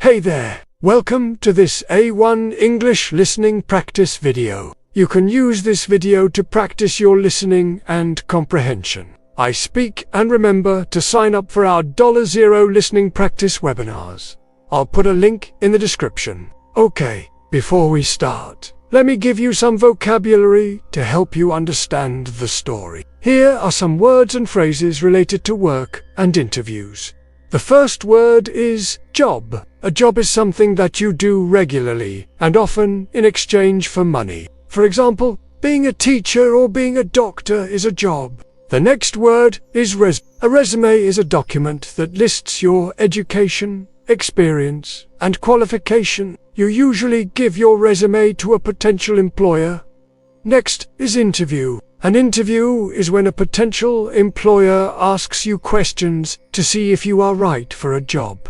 Hey there, welcome to this A1 English listening practice video. You can use this video to practice your listening and comprehension. I speak and remember to sign up for our $0 listening practice webinars. I'll put a link in the description. Okay, before we start, let me give you some vocabulary to help you understand the story. Here are some words and phrases related to work and interviews. The first word is job. A job is something that you do regularly and often in exchange for money. For example, being a teacher or being a doctor is a job. The next word is resume. A resume is a document that lists your education, experience, and qualification. You usually give your resume to a potential employer. Next is interview. An interview is when a potential employer asks you questions to see if you are right for a job.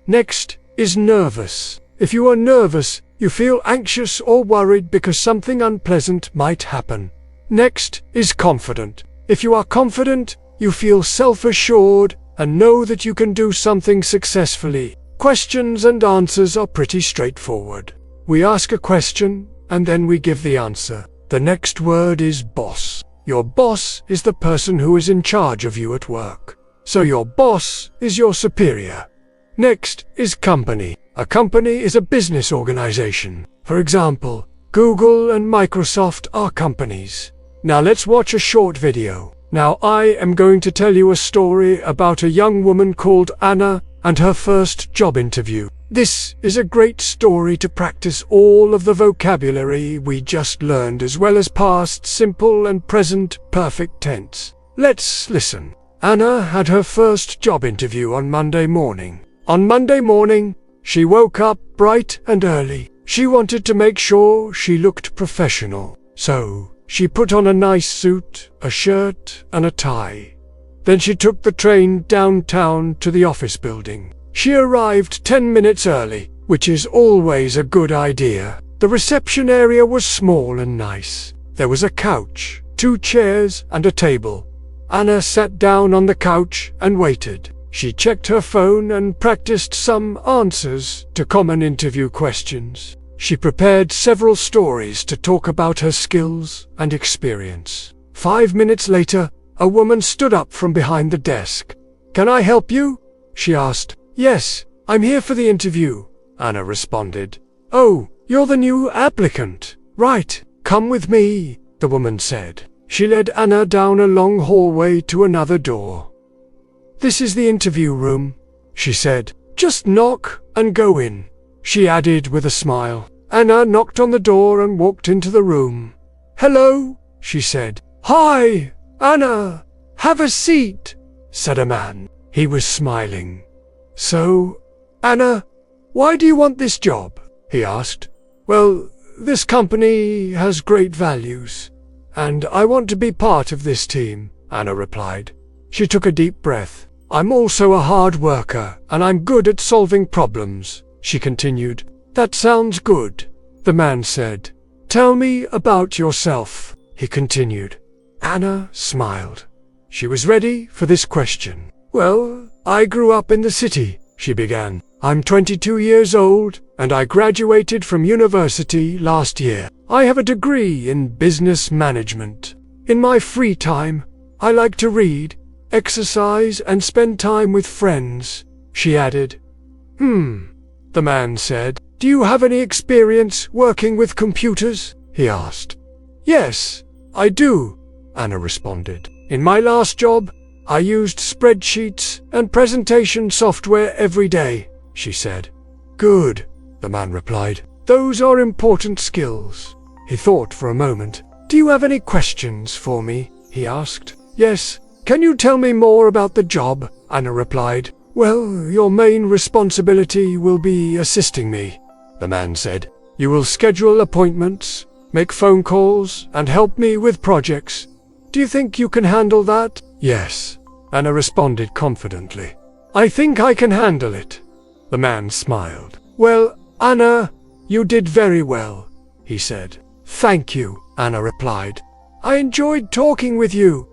Next is nervous. If you are nervous, you feel anxious or worried because something unpleasant might happen. Next is confident. If you are confident, you feel self-assured and know that you can do something successfully. Questions and answers are pretty straightforward. We ask a question and then we give the answer. The next word is boss. Your boss is the person who is in charge of you at work. So your boss is your superior. Next is company. A company is a business organization. For example, Google and Microsoft are companies. Now let's watch a short video. Now I am going to tell you a story about a young woman called Anna and her first job interview. This is a great story to practice all of the vocabulary we just learned, as well as past simple and present perfect tense. Let's listen. Anna had her first job interview on Monday morning. On Monday morning, she woke up bright and early. She wanted to make sure she looked professional, so she put on a nice suit, a shirt, and a tie. Then she took the train downtown to the office building. She arrived 10 minutes early, which is always a good idea. The reception area was small and nice. There was a couch, 2 chairs, and a table. Anna sat down on the couch and waited. She checked her phone and practiced some answers to common interview questions. She prepared several stories to talk about her skills and experience. 5 minutes later, a woman stood up from behind the desk. "Can I help you?" she asked. "Yes, I'm here for the interview," Anna responded. "Oh, you're the new applicant. Right, come with me," the woman said. She led Anna down a long hallway to another door. "This is the interview room," she said. "Just knock and go in," she added with a smile. Anna knocked on the door and walked into the room. "Hello," she said. "Hi, Anna. Have a seat," said a man. He was smiling. "So, Anna, why do you want this job?" he asked. "Well, this company has great values, and I want to be part of this team," Anna replied. She took a deep breath. "I'm also a hard worker, and I'm good at solving problems," she continued. "That sounds good," the man said. "Tell me about yourself," he continued. Anna smiled. She was ready for this question. "Well, I grew up in the city," she began. "I'm 22 years old, and I graduated from university last year. I have a degree in business management. In my free time, I like to read, exercise, and spend time with friends," she added. The man said. "Do you have any experience working with computers?" he asked. "Yes, I do," Anna responded. "In my last job, I used spreadsheets and presentation software every day," she said. "Good," the man replied. "Those are important skills." He thought for a moment. "Do you have any questions for me?" he asked. "Yes. Can you tell me more about the job?" Anna replied. "Well, your main responsibility will be assisting me," the man said. "You will schedule appointments, make phone calls, and help me with projects. Do you think you can handle that?" "Yes," Anna responded confidently. "I think I can handle it." The man smiled. "Well, Anna, you did very well," he said. "Thank you," Anna replied. "I enjoyed talking with you."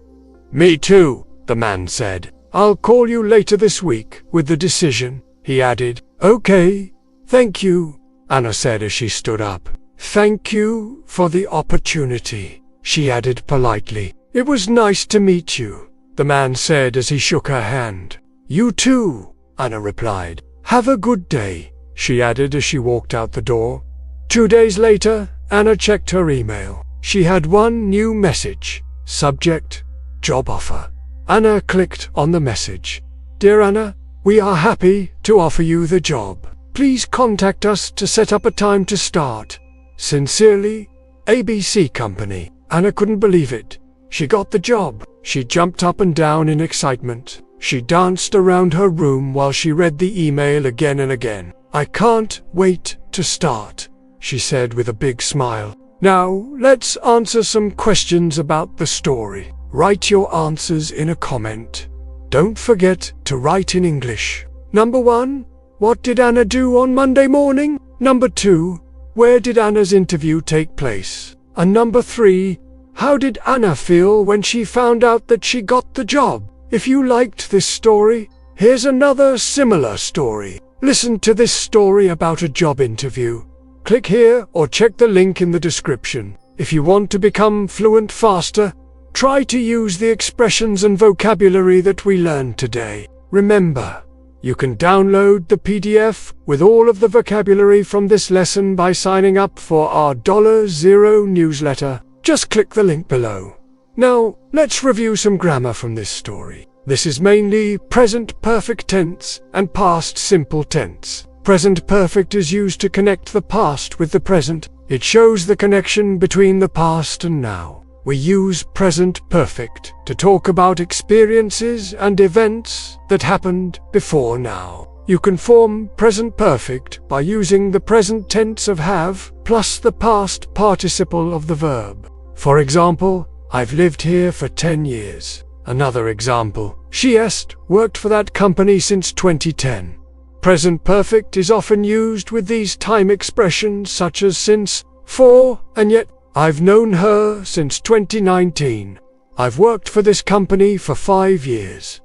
"Me too," the man said. "I'll call you later this week with the decision," he added. "Okay, Thank you, Anna said as she stood up. Thank you for the opportunity, she added politely. It was nice to meet you, the man said as he shook her hand. You too, Anna replied. Have a good day, she added as she walked out the door. 2 days later, Anna checked her email. She had one new message. Subject, job offer. Anna clicked on the message. Dear Anna, we are happy to offer you the job. Please contact us to set up a time to start. Sincerely, ABC Company. Anna couldn't believe it. She got the job. She jumped up and down in excitement. She danced around her room while she read the email again and again. I can't wait to start, she said with a big smile. Now, let's answer some questions about the story. Write your answers in a comment. Don't forget to write in English. Number 1. What did Anna do on Monday morning? Number 2. Where did Anna's interview take place? And number 3. How did Anna feel when she found out that she got the job? If you liked this story, here's another similar story. Listen to this story about a job interview. Click here or check the link in the description. If you want to become fluent faster, try to use the expressions and vocabulary that we learned today. Remember, you can download the PDF with all of the vocabulary from this lesson by signing up for our $0 newsletter. Just click the link below. Now, let's review some grammar from this story. This is mainly present perfect tense and past simple tense. Present perfect is used to connect the past with the present. It shows the connection between the past and now. We use present perfect to talk about experiences and events that happened before now. You can form present perfect by using the present tense of have plus the past participle of the verb. For example, I've lived here for 10 years. Another example, she has worked for that company since 2010. Present perfect is often used with these time expressions such as since, for, and yet. I've known her since 2019. I've worked for this company for 5 years.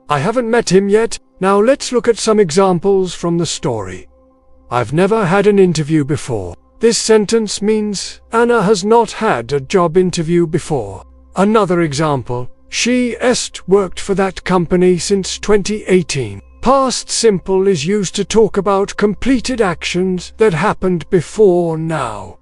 I haven't met him yet. Now let's look at some examples from the story. I've never had an interview before. This sentence means Anna has not had a job interview before. Another example, she has worked for that company since 2018. Past simple is used to talk about completed actions that happened before now.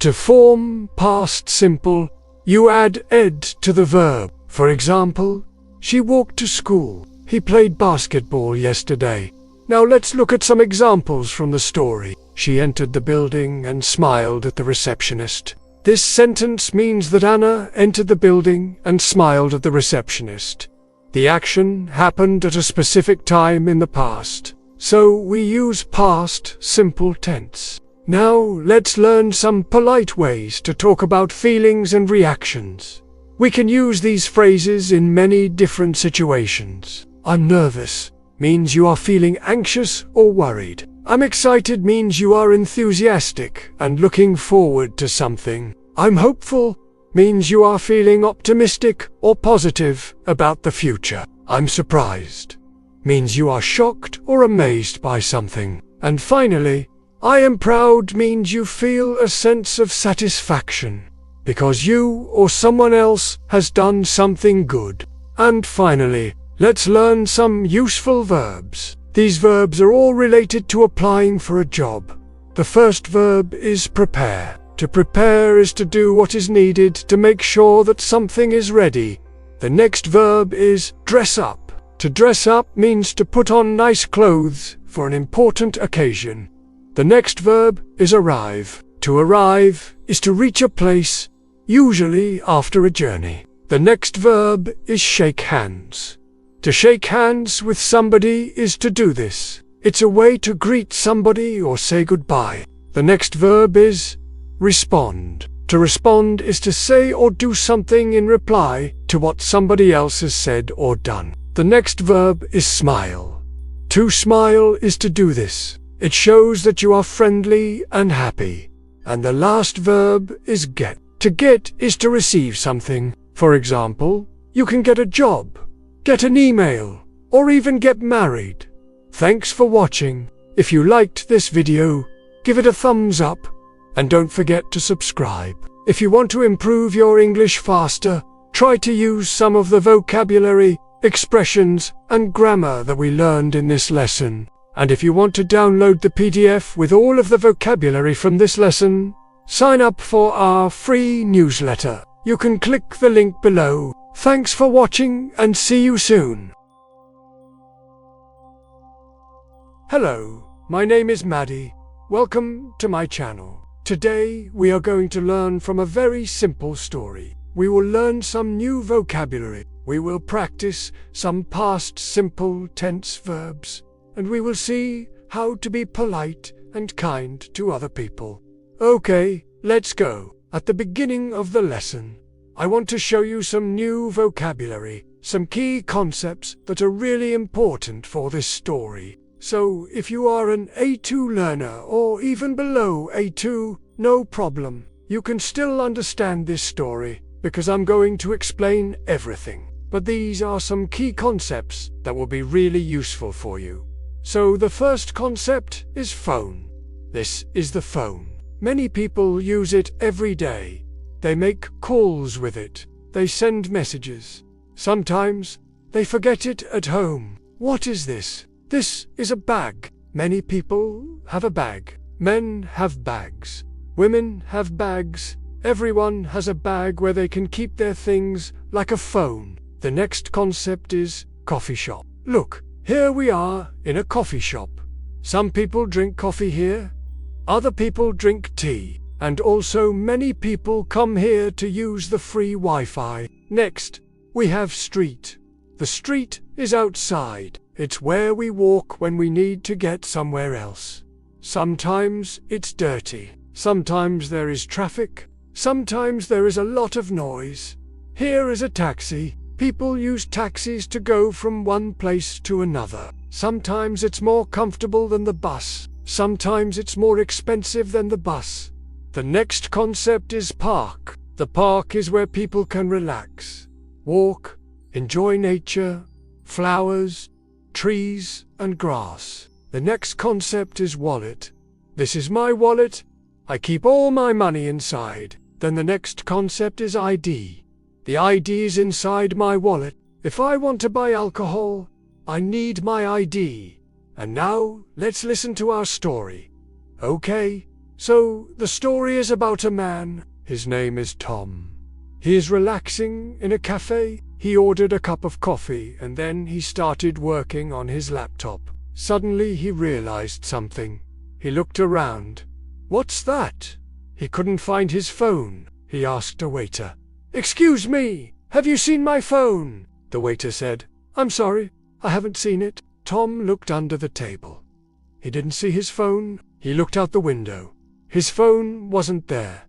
To form past simple, you add ed to the verb. For example, she walked to school. He played basketball yesterday. Now let's look at some examples from the story. She entered the building and smiled at the receptionist. This sentence means that Anna entered the building and smiled at the receptionist. The action happened at a specific time in the past, so we use past simple tense. Now let's learn some polite ways to talk about feelings and reactions. We can use these phrases in many different situations. I'm nervous means you are feeling anxious or worried. I'm excited means you are enthusiastic and looking forward to something. I'm hopeful means you are feeling optimistic or positive about the future. I'm surprised means you are shocked or amazed by something. And finally, I am proud means you feel a sense of satisfaction because you or someone else has done something good. And finally, let's learn some useful verbs. These verbs are all related to applying for a job. The first verb is prepare. To prepare is to do what is needed to make sure that something is ready. The next verb is dress up. To dress up means to put on nice clothes for an important occasion. The next verb is arrive. To arrive is to reach a place, usually after a journey. The next verb is shake hands. To shake hands with somebody is to do this. It's a way to greet somebody or say goodbye. The next verb is respond. To respond is to say or do something in reply to what somebody else has said or done. The next verb is smile. To smile is to do this. It shows that you are friendly and happy. And the last verb is get. To get is to receive something. For example, you can get a job, get an email, or even get married. Thanks for watching. If you liked this video, give it a thumbs up, and don't forget to subscribe. If you want to improve your English faster, try to use some of the vocabulary, expressions, and grammar that we learned in this lesson. And if you want to download the PDF with all of the vocabulary from this lesson, sign up for our free newsletter. You can click the link below. Thanks for watching and see you soon. Hello, my name is Maddie. Welcome to my channel. Today we are going to learn from a very simple story. We will learn some new vocabulary. We will practice some past simple tense verbs. And we will see how to be polite and kind to other people. Okay, let's go. At the beginning of the lesson, I want to show you some new vocabulary, some key concepts that are really important for this story. So if you are an A2 learner or even below A2, no problem. You can still understand this story because I'm going to explain everything. But these are some key concepts that will be really useful for you. So the first concept is phone. This is the phone. Many people use it every day. They make calls with it. They send messages. Sometimes they forget it at home. What is this? This is a bag. Many people have a bag. Men have bags. Women have bags. Everyone has a bag where they can keep their things, like a phone. The next concept is coffee shop. Look, here we are in a coffee shop. Some people drink coffee here. Other people drink tea. And also many people come here to use the free Wi-Fi. Next, we have street. The street is outside. It's where we walk when we need to get somewhere else. Sometimes it's dirty. Sometimes there is traffic. Sometimes there is a lot of noise. Here is a taxi. People use taxis to go from one place to another. Sometimes it's more comfortable than the bus. Sometimes it's more expensive than the bus. The next concept is park. The park is where people can relax, walk, enjoy nature, flowers, trees, and grass. The next concept is wallet. This is my wallet. I keep all my money inside. Then the next concept is ID. The ID is inside my wallet. If I want to buy alcohol, I need my ID. And now, let's listen to our story. Okay, so the story is about a man. His name is Tom. He is relaxing in a cafe. He ordered a cup of coffee and then he started working on his laptop. Suddenly he realized something. He looked around. What's that? He couldn't find his phone. He asked a waiter. Excuse me, have you seen my phone? The waiter said. I'm sorry, I haven't seen it. Tom looked under the table. He didn't see his phone. He looked out the window. His phone wasn't there.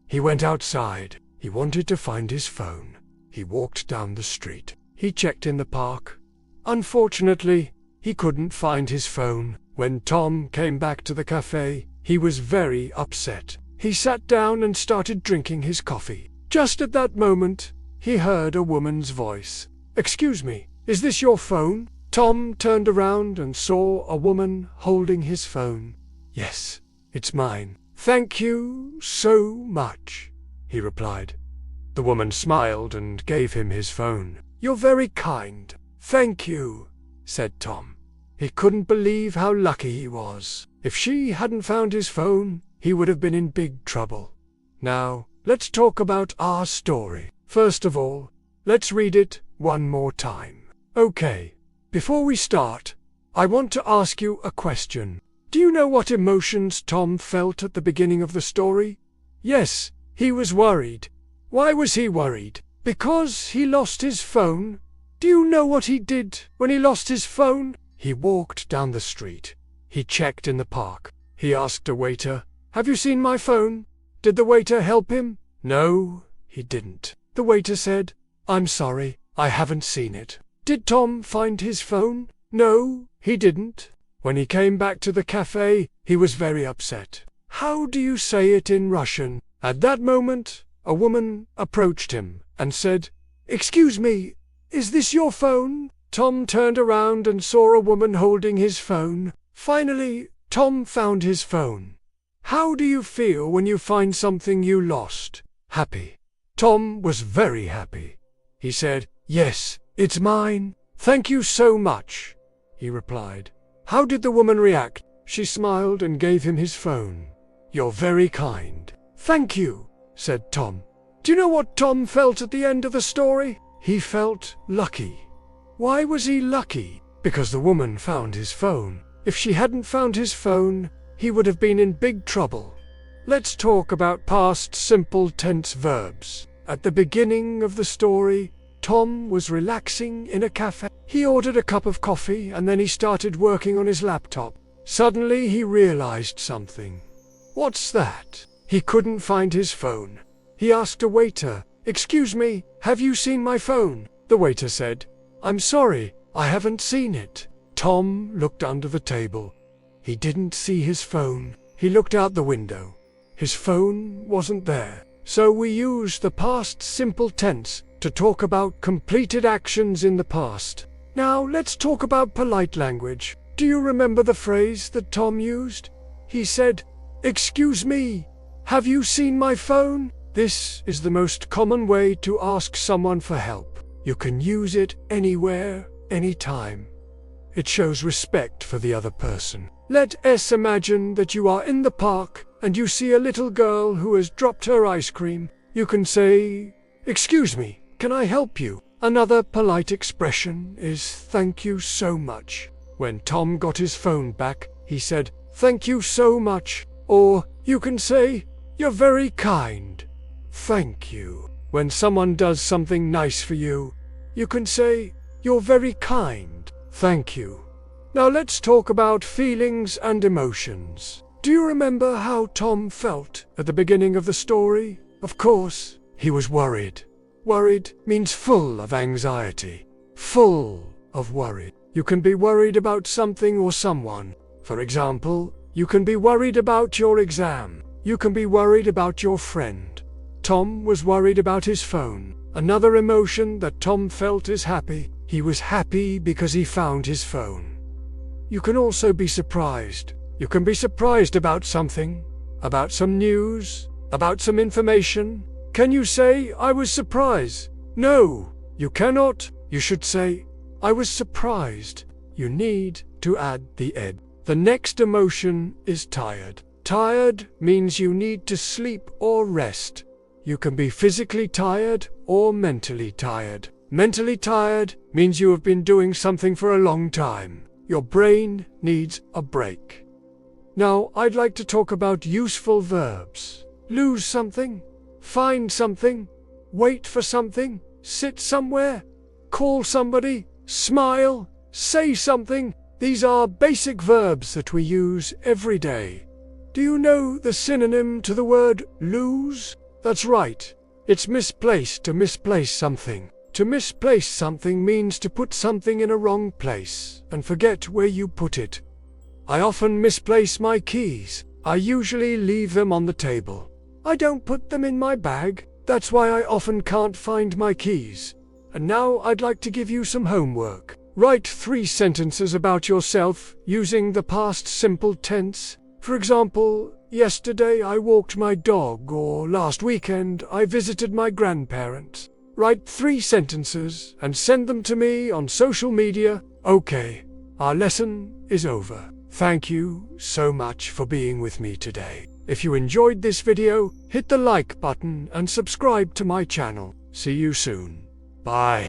He went outside. He wanted to find his phone. He walked down the street. He checked in the park. Unfortunately, he couldn't find his phone. When Tom came back to the cafe, he was very upset. He sat down and started drinking his coffee. Just at that moment, he heard a woman's voice. Excuse me, is this your phone? Tom turned around and saw a woman holding his phone. Yes, it's mine. Thank you so much, he replied. The woman smiled and gave him his phone. You're very kind. Thank you, said Tom. He couldn't believe how lucky he was. If she hadn't found his phone, he would have been in big trouble. Now, let's talk about our story. First of all, let's read it one more time. Okay, before we start, I want to ask you a question. Do you know what emotions Tom felt at the beginning of the story? Yes, he was worried. Why was he worried? Because he lost his phone? Do you know what he did when he lost his phone? He walked down the street. He checked in the park. He asked a waiter, have you seen my phone? Did the waiter help him? No, he didn't. The waiter said, I'm sorry, I haven't seen it. Did Tom find his phone? No, he didn't. When he came back to the cafe, he was very upset. How do you say it in Russian? At that moment, a woman approached him and said, Excuse me, is this your phone? Tom turned around and saw a woman holding his phone. Finally, Tom found his phone. How do you feel when you find something you lost? Happy. Tom was very happy. He said, "Yes, it's mine. Thank you so much," he replied. How did the woman react? She smiled and gave him his phone. "You're very kind." "Thank you," said Tom. Do you know what Tom felt at the end of the story? He felt lucky. Why was he lucky? Because the woman found his phone. If she hadn't found his phone, he would have been in big trouble. Let's talk about past simple tense verbs. At the beginning of the story, Tom was relaxing in a cafe. He ordered a cup of coffee and then he started working on his laptop. Suddenly he realized something. What's that? He couldn't find his phone. He asked a waiter, "Excuse me, have you seen my phone?" The waiter said, "I'm sorry, I haven't seen it." Tom looked under the table. He didn't see his phone. He looked out the window. His phone wasn't there. So we use the past simple tense to talk about completed actions in the past. Now let's talk about polite language. Do you remember the phrase that Tom used? He said, "Excuse me, have you seen my phone?" This is the most common way to ask someone for help. You can use it anywhere, anytime. It shows respect for the other person. Let us imagine that you are in the park and you see a little girl who has dropped her ice cream. You can say, "Excuse me, can I help you?" Another polite expression is "Thank you so much." When Tom got his phone back, he said, "Thank you so much." Or you can say, "You're very kind. Thank you." When someone does something nice for you, you can say, "You're very kind. Thank you." Now let's talk about feelings and emotions. Do you remember how Tom felt at the beginning of the story? Of course, he was worried. Worried means full of anxiety, full of worry. You can be worried about something or someone. For example, you can be worried about your exam. You can be worried about your friend. Tom was worried about his phone. Another emotion that Tom felt is happy. He was happy because he found his phone. You can also be surprised. You can be surprised about something, about some news, about some information. Can you say, "I was surprised"? No, you cannot. You should say, "I was surprised." You need to add the ed. The next emotion is tired. Tired means you need to sleep or rest. You can be physically tired or mentally tired. Mentally tired means you have been doing something for a long time. Your brain needs a break. Now, I'd like to talk about useful verbs. Lose something, find something, wait for something, sit somewhere, call somebody, smile, say something. These are basic verbs that we use every day. Do you know the synonym to the word lose? That's right. It's misplaced, to misplace something. To misplace something means to put something in a wrong place and forget where you put it. I often misplace my keys. I usually leave them on the table. I don't put them in my bag. That's why I often can't find my keys. And now I'd like to give you some homework. Write 3 sentences about yourself using the past simple tense. For example, yesterday I walked my dog, or last weekend I visited my grandparents. Write 3 sentences and send them to me on social media. Okay, our lesson is over. Thank you so much for being with me today. If you enjoyed this video, hit the like button and subscribe to my channel. See you soon. Bye.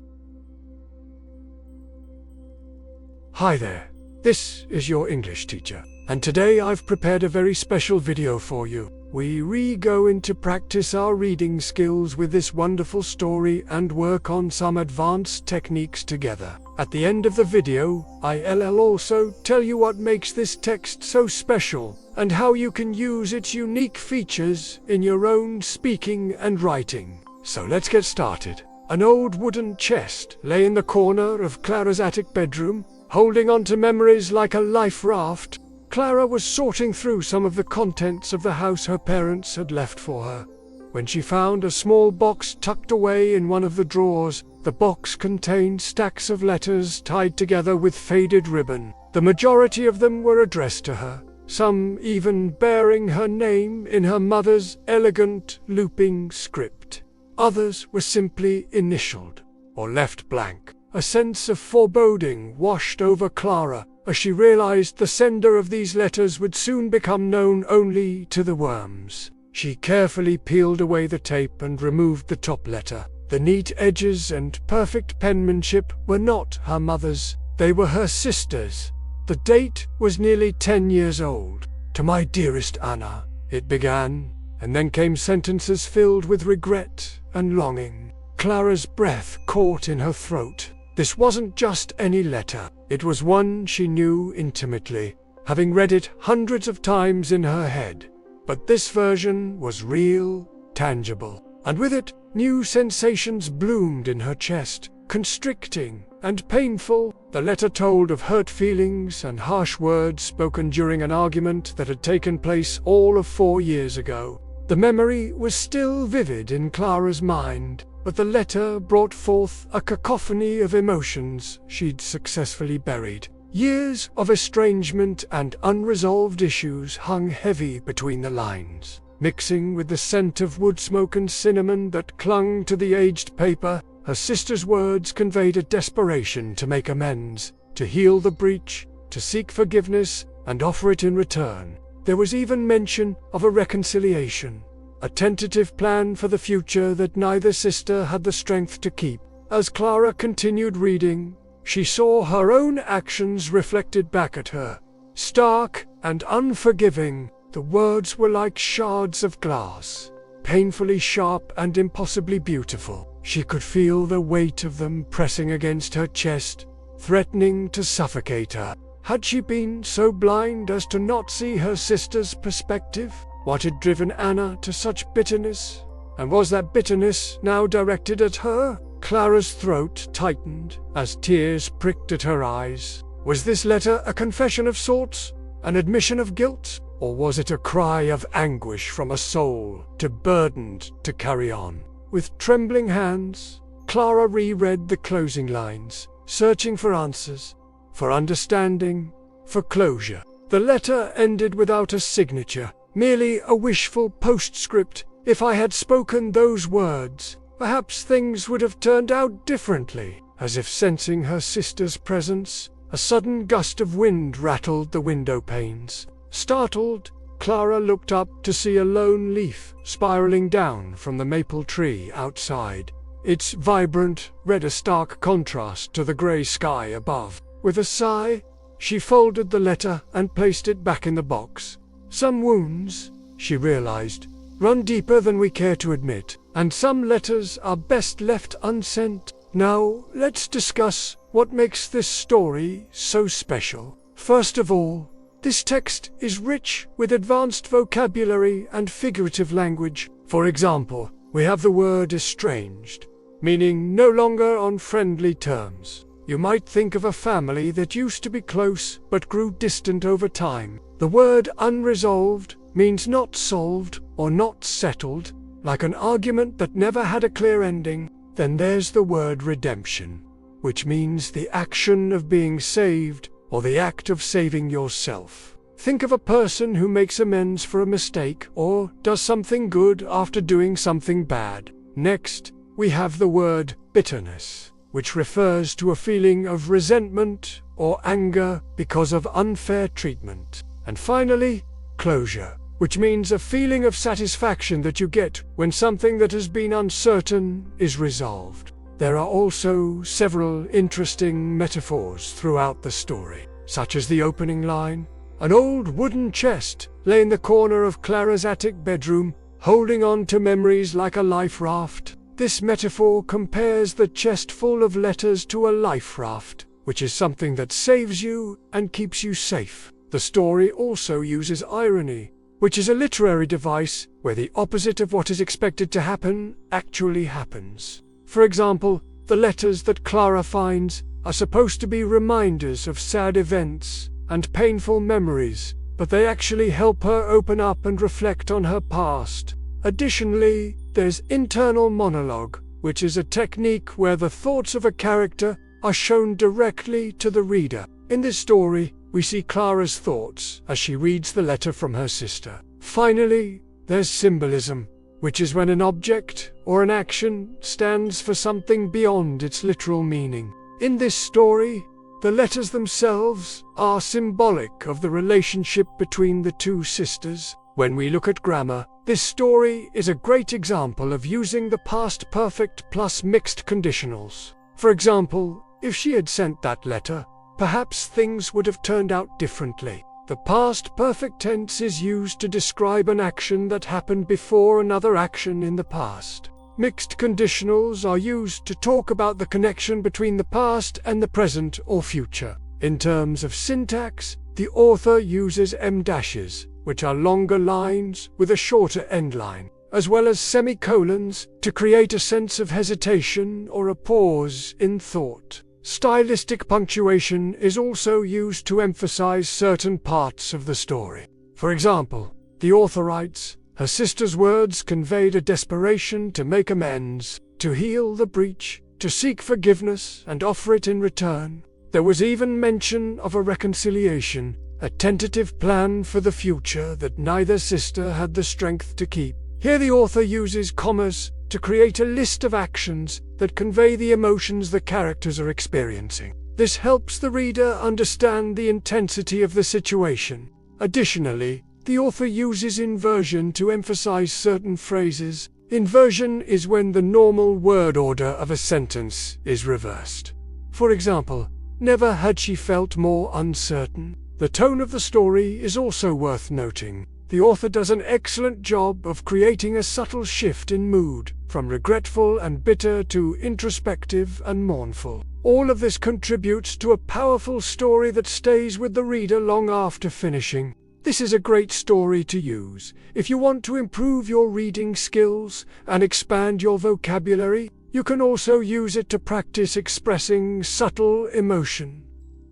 Hi there, this is your English teacher, and today I've prepared a very special video for you. We go into practice our reading skills with this wonderful story and work on some advanced techniques together. At the end of the video, I'll also tell you what makes this text so special and how you can use its unique features in your own speaking and writing. So let's get started. An old wooden chest lay in the corner of Clara's attic bedroom. Holding on to memories like a life raft, Clara was sorting through some of the contents of the house her parents had left for her. When she found a small box tucked away in one of the drawers, the box contained stacks of letters tied together with faded ribbon. The majority of them were addressed to her. some even bearing her name in her mother's elegant looping script. Others were simply initialed or left blank. A sense of foreboding washed over Clara as she realized the sender of these letters would soon become known only to the worms. She carefully peeled away the tape and removed the top letter. The neat edges and perfect penmanship were not her mother's, they were her sister's. The date was nearly 10 years old. "To my dearest Anna," it began, and then came sentences filled with regret and longing. Clara's breath caught in her throat. This wasn't just any letter. It was one she knew intimately, having read it hundreds of times in her head. But this version was real, tangible, and with it, new sensations bloomed in her chest, constricting and painful. The letter told of hurt feelings and harsh words spoken during an argument that had taken place all of 4 years ago. The memory was still vivid in Clara's mind, but the letter brought forth a cacophony of emotions she'd successfully buried. Years of estrangement and unresolved issues hung heavy between the lines. Mixing with the scent of wood smoke and cinnamon that clung to the aged paper, her sister's words conveyed a desperation to make amends, to heal the breach, to seek forgiveness and offer it in return. There was even mention of a reconciliation, a tentative plan for the future that neither sister had the strength to keep. As Clara continued reading, she saw her own actions reflected back at her. Stark and unforgiving, the words were like shards of glass, painfully sharp and impossibly beautiful. She could feel the weight of them pressing against her chest, threatening to suffocate her. Had she been so blind as to not see her sister's perspective? What had driven Anna to such bitterness? And was that bitterness now directed at her? Clara's throat tightened as tears pricked at her eyes. Was this letter a confession of sorts? An admission of guilt? Or was it a cry of anguish from a soul too burdened to carry on? With trembling hands, Clara reread the closing lines, searching for answers, for understanding, for closure. The letter ended without a signature, merely a wishful postscript. If I had spoken those words, perhaps things would have turned out differently. As if sensing her sister's presence, a sudden gust of wind rattled the window panes. Startled, Clara looked up to see a lone leaf spiraling down from the maple tree outside. Its vibrant red a stark contrast to the grey sky above. With a sigh, she folded the letter and placed it back in the box. Some wounds, she realized, run deeper than we care to admit, and some letters are best left unsent. Now, let's discuss what makes this story so special. First of all, this text is rich with advanced vocabulary and figurative language. For example, we have the word estranged, meaning no longer on friendly terms. You might think of a family that used to be close but grew distant over time. The word unresolved means not solved or not settled, like an argument that never had a clear ending. Then there's the word redemption, which means the action of being saved or the act of saving yourself. Think of a person who makes amends for a mistake or does something good after doing something bad. Next, we have the word bitterness, which refers to a feeling of resentment or anger because of unfair treatment. And finally, closure, which means a feeling of satisfaction that you get when something that has been uncertain is resolved. There are also several interesting metaphors throughout the story, such as the opening line, "An old wooden chest lay in the corner of Clara's attic bedroom, holding on to memories like a life raft." This metaphor compares the chest full of letters to a life raft, which is something that saves you and keeps you safe. The story also uses irony, which is a literary device where the opposite of what is expected to happen actually happens. For example, the letters that Clara finds are supposed to be reminders of sad events and painful memories, but they actually help her open up and reflect on her past. Additionally, there's internal monologue, which is a technique where the thoughts of a character are shown directly to the reader. In this story, we see Clara's thoughts as she reads the letter from her sister. Finally, there's symbolism, which is when an object or an action stands for something beyond its literal meaning. In this story, the letters themselves are symbolic of the relationship between the two sisters. When we look at grammar, this story is a great example of using the past perfect plus mixed conditionals. For example, if she had sent that letter, perhaps things would have turned out differently. The past perfect tense is used to describe an action that happened before another action in the past. Mixed conditionals are used to talk about the connection between the past and the present or future. In terms of syntax, the author uses em-dashes, which are longer lines with a shorter end line, as well as semicolons to create a sense of hesitation or a pause in thought. Stylistic punctuation is also used to emphasize certain parts of the story. For example, the author writes, "Her sister's words conveyed a desperation to make amends, to heal the breach, to seek forgiveness and offer it in return." There was even mention of a reconciliation, a tentative plan for the future that neither sister had the strength to keep. Here the author uses commas to create a list of actions that convey the emotions the characters are experiencing. This helps the reader understand the intensity of the situation. Additionally, the author uses inversion to emphasize certain phrases. Inversion is when the normal word order of a sentence is reversed. For example, never had she felt more uncertain. The tone of the story is also worth noting. The author does an excellent job of creating a subtle shift in mood, from regretful and bitter to introspective and mournful. All of this contributes to a powerful story that stays with the reader long after finishing. This is a great story to use if you want to improve your reading skills and expand your vocabulary. You can also use it to practice expressing subtle emotion,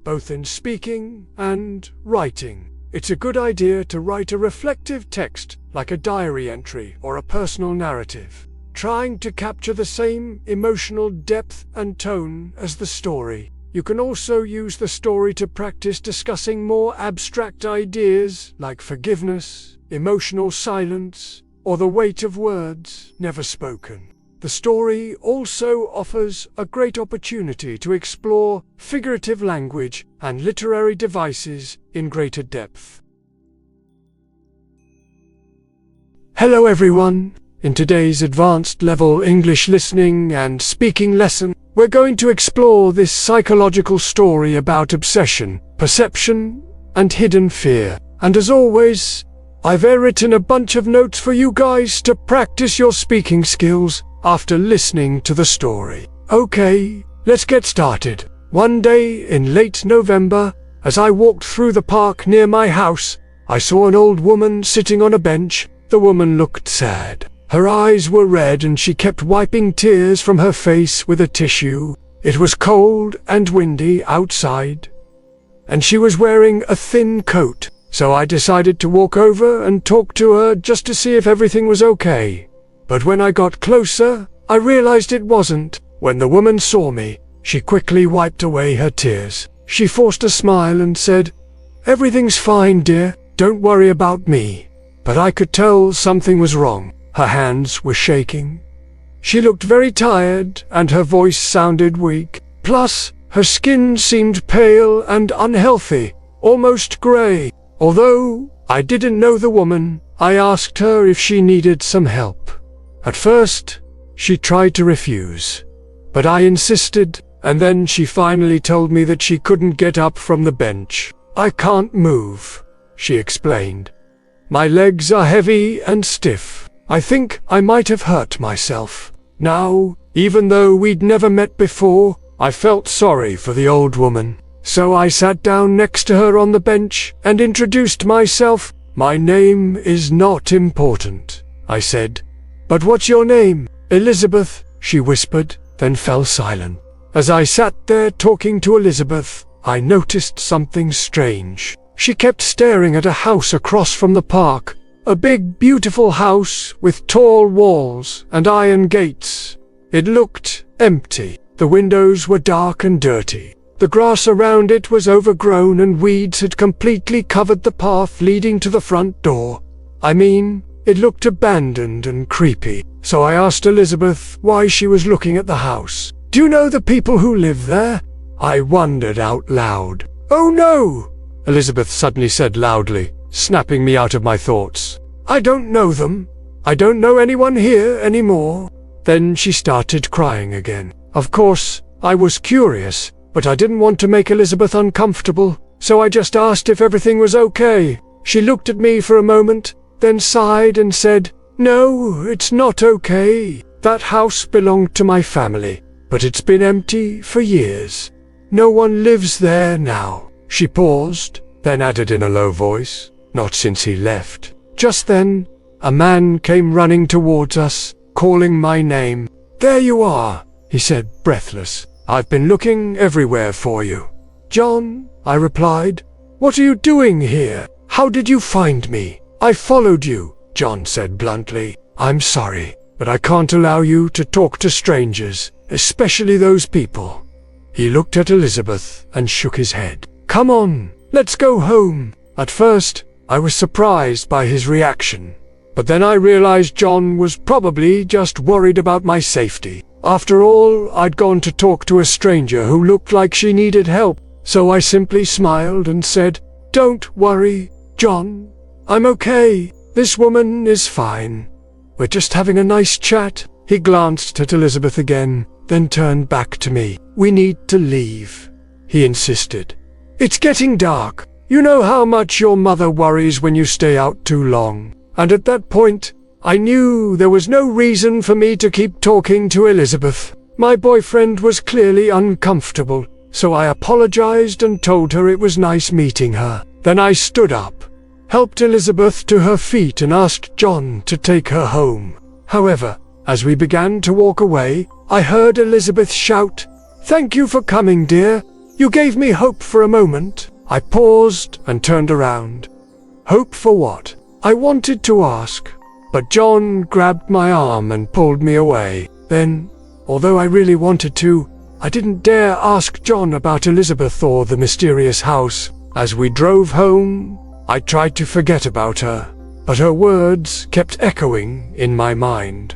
both in speaking and writing. It's a good idea to write a reflective text, like a diary entry or a personal narrative, trying to capture the same emotional depth and tone as the story. You can also use the story to practice discussing more abstract ideas like forgiveness, emotional silence, or the weight of words never spoken. The story also offers a great opportunity to explore figurative language and literary devices in greater depth. Hello everyone! In today's advanced level English listening and speaking lesson, we're going to explore this psychological story about obsession, perception, and hidden fear. And as always, I've written a bunch of notes for you guys to practice your speaking skills after listening to the story. Okay, let's get started. One day in late November, as I walked through the park near my house, I saw an old woman sitting on a bench. The woman looked sad. Her eyes were red and she kept wiping tears from her face with a tissue. It was cold and windy outside, and she was wearing a thin coat, so I decided to walk over and talk to her just to see if everything was okay. But when I got closer, I realized it wasn't. When the woman saw me, she quickly wiped away her tears. She forced a smile and said, "Everything's fine, dear, don't worry about me." But I could tell something was wrong. Her hands were shaking. She looked very tired and her voice sounded weak. Plus, her skin seemed pale and unhealthy, almost gray. Although I didn't know the woman, I asked her if she needed some help. At first, she tried to refuse, but I insisted, and then she finally told me that she couldn't get up from the bench. "I can't move," she explained. "My legs are heavy and stiff. I think I might have hurt myself." Now, even though we'd never met before, I felt sorry for the old woman. So I sat down next to her on the bench and introduced myself. "My name is not important," I said. "But what's your name?" "Elizabeth," she whispered, then fell silent. As I sat there talking to Elizabeth, I noticed something strange. She kept staring at a house across from the park. A big, beautiful house with tall walls and iron gates. It looked empty. The windows were dark and dirty. The grass around it was overgrown and weeds had completely covered the path leading to the front door. I mean, it looked abandoned and creepy, so I asked Elizabeth why she was looking at the house. "Do you know the people who live there?" I wondered out loud. "Oh no!" Elizabeth suddenly said loudly, snapping me out of my thoughts. "I don't know them. I don't know anyone here anymore." Then she started crying again. Of course, I was curious, but I didn't want to make Elizabeth uncomfortable, so I just asked if everything was okay. She looked at me for a moment, then sighed and said, "No, it's not okay. That house belonged to my family, but it's been empty for years. No one lives there now." She paused, then added in a low voice, "Not since he left." Just then, a man came running towards us, calling my name. "There you are," he said, breathless. "I've been looking everywhere for you." "John," I replied, "what are you doing here? How did you find me?" "I followed you," John said bluntly. "I'm sorry, but I can't allow you to talk to strangers, especially those people." He looked at Elizabeth and shook his head. "Come on, let's go home." At first, I was surprised by his reaction, but then I realized John was probably just worried about my safety. After all, I'd gone to talk to a stranger who looked like she needed help, so I simply smiled and said, "Don't worry, John. I'm okay. This woman is fine. We're just having a nice chat." He glanced at Elizabeth again, then turned back to me. "We need to leave," he insisted. "It's getting dark. You know how much your mother worries when you stay out too long." And at that point, I knew there was no reason for me to keep talking to Elizabeth. My boyfriend was clearly uncomfortable, so I apologized and told her it was nice meeting her. Then I stood up, helped Elizabeth to her feet and asked John to take her home. However, as we began to walk away, I heard Elizabeth shout, "Thank you for coming, dear. You gave me hope for a moment." I paused and turned around. Hope for what? I wanted to ask, but John grabbed my arm and pulled me away. Then, although I really wanted to, I didn't dare ask John about Elizabeth or the mysterious house. As we drove home, I tried to forget about her, but her words kept echoing in my mind.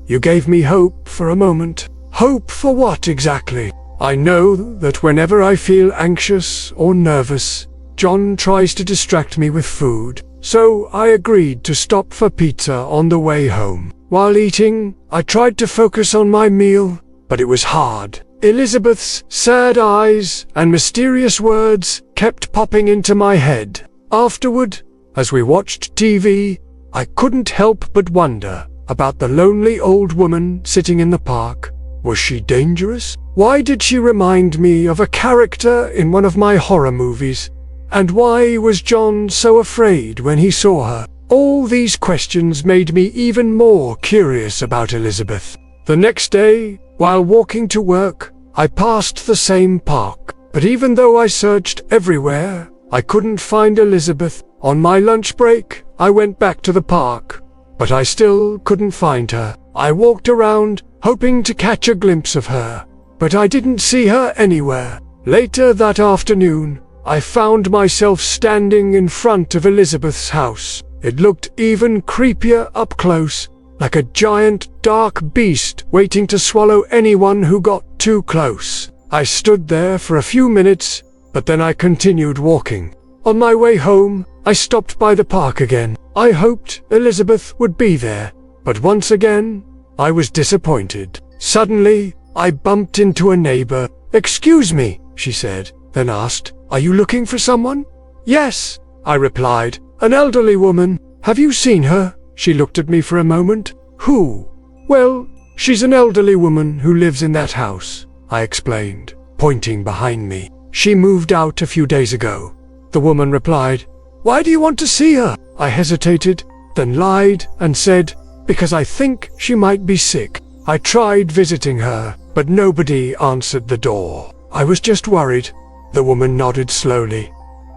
"You gave me hope for a moment." Hope for what exactly? I know that whenever I feel anxious or nervous, John tries to distract me with food, so I agreed to stop for pizza on the way home. While eating, I tried to focus on my meal, but it was hard. Elizabeth's sad eyes and mysterious words kept popping into my head. Afterward, as we watched TV, I couldn't help but wonder about the lonely old woman sitting in the park. Was she dangerous? Why did she remind me of a character in one of my horror movies? And why was John so afraid when he saw her? All these questions made me even more curious about Elizabeth. The next day, while walking to work, I passed the same park, but even though I searched everywhere, I couldn't find Elizabeth. On my lunch break, I went back to the park, but I still couldn't find her. I walked around, hoping to catch a glimpse of her, but I didn't see her anywhere. Later that afternoon, I found myself standing in front of Elizabeth's house. It looked even creepier up close, like a giant dark beast waiting to swallow anyone who got too close. I stood there for a few minutes, but then I continued walking. On my way home, I stopped by the park again. I hoped Elizabeth would be there, but once again, I was disappointed. Suddenly, I bumped into a neighbor. "Excuse me," she said, then asked, "Are you looking for someone?" "Yes," I replied, "an elderly woman. Have you seen her?" She looked at me for a moment. "Who?" "Well, she's an elderly woman who lives in that house," I explained, pointing behind me. "She moved out a few days ago." The woman replied, "Why do you want to see her?" I hesitated, then lied and said, "Because I think she might be sick." I tried visiting her, but nobody answered the door. "I was just worried." The woman nodded slowly.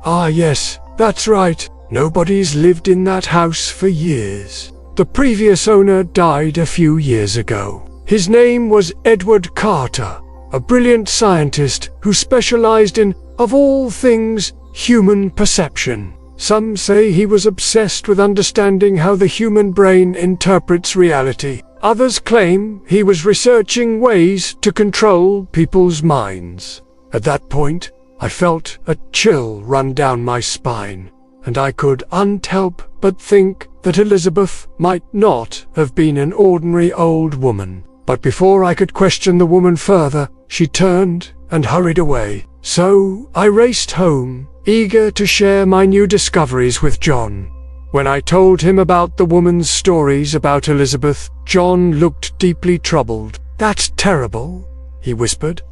"Ah, yes, that's right. Nobody's lived in that house for years. The previous owner died a few years ago. His name was Edward Carter. a brilliant scientist who specialized in, of all things, human perception. Some say he was obsessed with understanding how the human brain interprets reality. Others claim he was researching ways to control people's minds. At that point, I felt a chill run down my spine, and I couldn't help but think that Elizabeth might not have been an ordinary old woman. But before I could question the woman further, she turned and hurried away. So I raced home, eager to share my new discoveries with John. When I told him about the woman's stories about Elizabeth, John looked deeply troubled. "That's terrible," he whispered.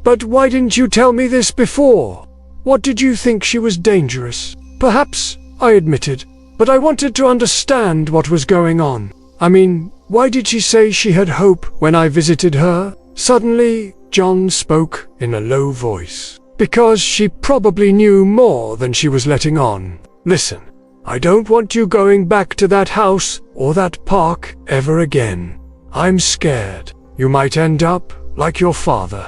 "But why didn't you tell me this before? What did you think she was dangerous?" "Perhaps," I admitted, "but I wanted to understand what was going on. I mean, why did she say she had hope when I visited her?" Suddenly, John spoke in a low voice. "Because she probably knew more than she was letting on. Listen, I don't want you going back to that house or that park ever again. I'm scared you might end up like your father.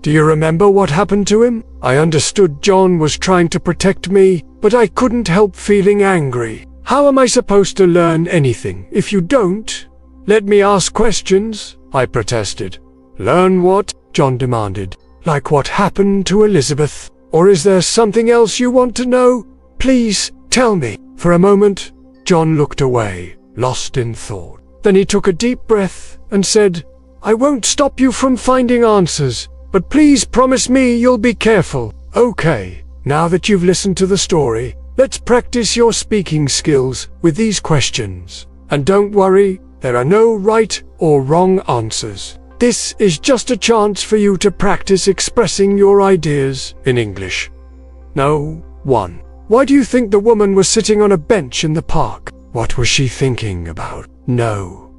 Do you remember what happened to him?" I understood John was trying to protect me, but I couldn't help feeling angry. How am I supposed to learn anything if you don't let me ask questions? I protested. "Learn what?" John demanded. "Like what happened to Elizabeth? Or is there something else you want to know? Please, tell me." For a moment, John looked away, lost in thought. Then he took a deep breath and said, "I won't stop you from finding answers, but please promise me you'll be careful." "Okay, now that you've listened to the story, let's practice your speaking skills with these questions. And don't worry, there are no right or wrong answers. This is just a chance for you to practice expressing your ideas in English. No. 1. Why do you think the woman was sitting on a bench in the park? What was she thinking about? No.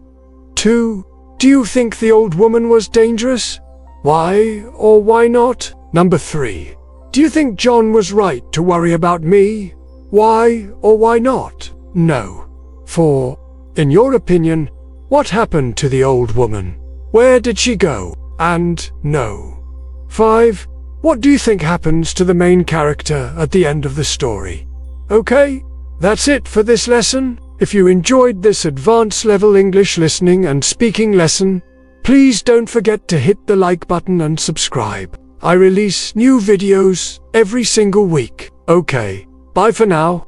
2. Do you think the old woman was dangerous? Why or why not? Number 3. Do you think John was right to worry about me? Why or why not? No. 4. In your opinion, what happened to the old woman? Where did she go? And no. 5. What do you think happens to the main character at the end of the story? Okay, that's it for this lesson. If you enjoyed this advanced level English listening and speaking lesson, please don't forget to hit the like button and subscribe. I release new videos every single week. Okay, bye for now.